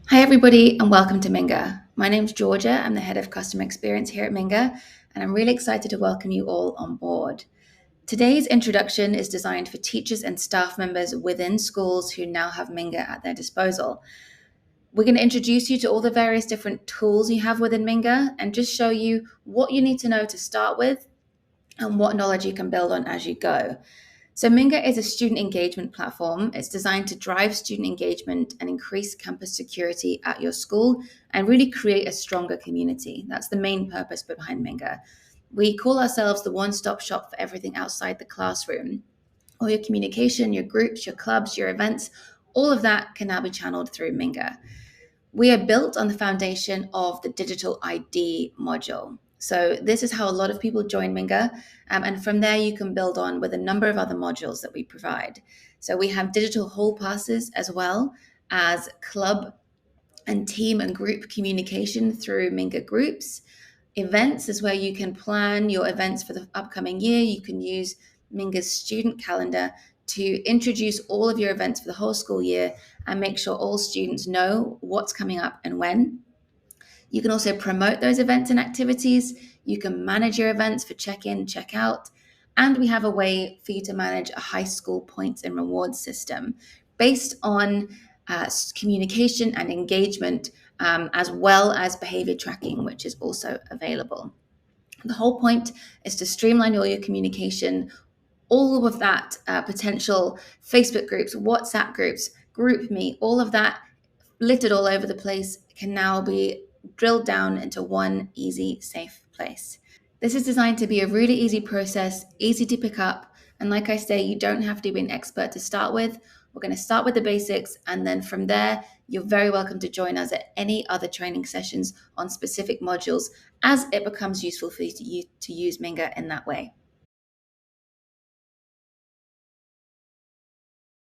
Hi, everybody, and welcome to Minga. My name's Georgia. I'm the head of customer experience here at Minga, and I'm really excited to welcome you all on board. Today's introduction is designed for teachers and staff members within schools who now have Minga at their disposal. We're going to introduce you to all the various different tools you have within Minga and just show you what you need to know to start with and what knowledge you can build on as you go. So Minga is a student engagement platform. It's designed to drive student engagement and increase campus security at your school and really create a stronger community. That's the main purpose behind Minga. We call ourselves the one-stop shop for everything outside the classroom. All your communication, your groups, your clubs, your events, all of that can now be channeled through Minga. We are built on the foundation of the digital ID module. So this is how a lot of people join Minga. And from there, you can build on with a number of other modules that we provide. So we have digital hall passes as well as club and team and group communication through Minga groups. Events is where you can plan your events for the upcoming year. You can use Minga's student calendar to introduce all of your events for the whole school year and make sure all students know what's coming up and when. You can also promote those events and activities. You can manage your events for check in, check out. And we have a way for you to manage a high school points and rewards system based on communication and engagement, as well as behavior tracking, which is also available. The whole point is to streamline all your communication, all of that potential Facebook groups, WhatsApp groups, GroupMe, all of that littered all over the place can now be drilled down into one easy, safe place. This is designed to be a really easy process, easy to pick up. And like I say, you don't have to be an expert to start with. We're going to start with the basics. And then from there, you're very welcome to join us at any other training sessions on specific modules as it becomes useful for you to use Minga in that way.